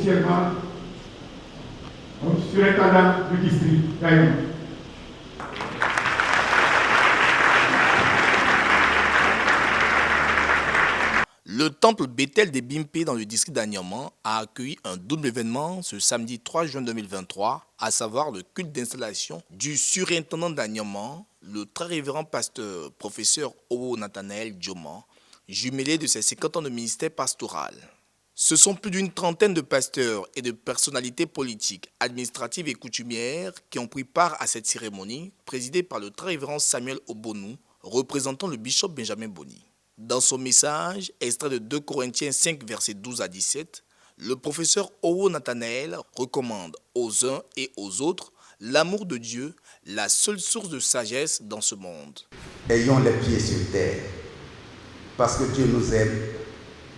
officiellement au surintendant du district d'Anyama. Le temple Bethel des Bimpé dans le district d'Anyama a accueilli un double événement ce samedi 3 juin 2023, à savoir le culte d'installation du surintendant d'Anyama, le très révérend pasteur professeur Owo Nathanaël Djoma, jumelé de ses 50 ans de ministère pastoral. Ce sont plus d'une trentaine de pasteurs et de personnalités politiques, administratives et coutumières qui ont pris part à cette cérémonie, présidée par le très révérend Samuel Obonou, représentant le bishop Benjamin Boni. Dans son message, extrait de 2 Corinthiens 5, versets 12 à 17, le professeur Owo Nathanaël recommande aux uns et aux autres l'amour de Dieu, la seule source de sagesse dans ce monde. Ayons les pieds sur terre, parce que Dieu nous aime,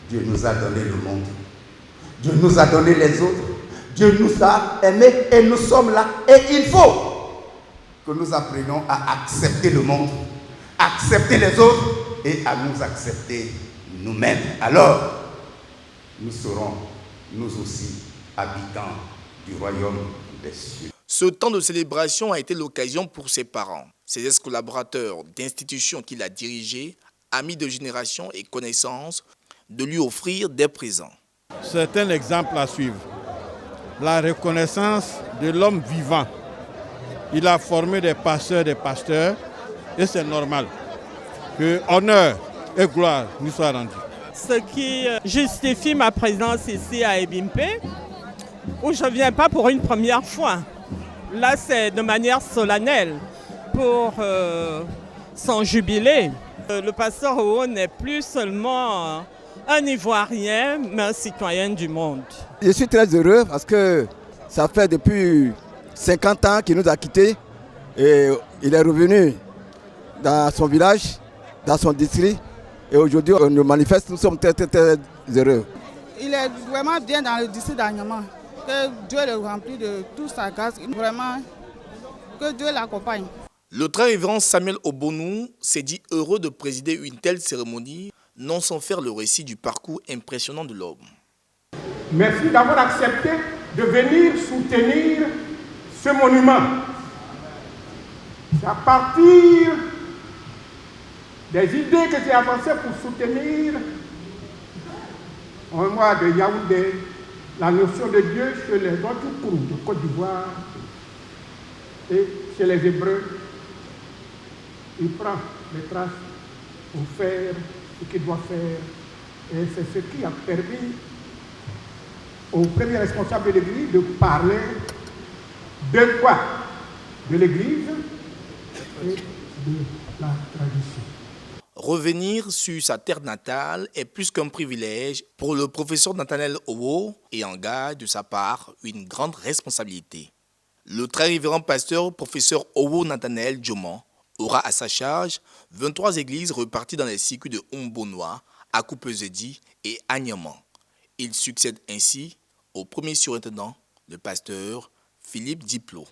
Dieu nous a donné le monde, Dieu nous a donné les autres, Dieu nous a aimés et nous sommes là. Et il faut que nous apprenions à accepter le monde, accepter les autres, et à nous accepter nous-mêmes. Alors, nous serons, nous aussi, habitants du royaume des cieux. Ce temps de célébration a été l'occasion pour ses parents, ses ex-collaborateurs d'institutions qu'il a dirigées, amis de génération et connaissances, de lui offrir des présents. C'est un exemple à suivre. La reconnaissance de l'homme vivant. Il a formé des pasteurs, et c'est normal que honneur et gloire nous soient rendus. Ce qui justifie ma présence ici à Ebimpé, où je ne viens pas pour une première fois. Là, c'est de manière solennelle pour son jubilé. Le pasteur Owo n'est plus seulement un Ivoirien, mais un citoyen du monde. Je suis très heureux parce que ça fait depuis 50 ans qu'il nous a quittés et il est revenu dans son village, dans son district, et aujourd'hui on nous manifeste, nous sommes très heureux. Il est vraiment bien dans le district d'Anyama, que Dieu le remplit de toute sa grâce, vraiment que Dieu l'accompagne. Le très révérend Samuel Obonou s'est dit heureux de présider une telle cérémonie, non sans faire le récit du parcours impressionnant de l'homme. Merci d'avoir accepté de venir soutenir ce monument. C'est à partir des idées que j'ai avancées pour soutenir en moi de Yaoundé la notion de Dieu chez les autres groupes de Côte d'Ivoire et chez les Hébreux. Il prend les traces pour faire ce qu'il doit faire. Et c'est ce qui a permis au premier responsable de l'Église de parler de quoi? De l'Église et de la tradition. Revenir sur sa terre natale est plus qu'un privilège pour le professeur Nathanaël Owo et engage de sa part une grande responsabilité. Le très révérend pasteur professeur Owo Nathanaël Djoma aura à sa charge 23 églises reparties dans les circuits de Ombonois, Akupezedi et Anyama. Il succède ainsi au premier surintendant, le pasteur Philippe Diplo.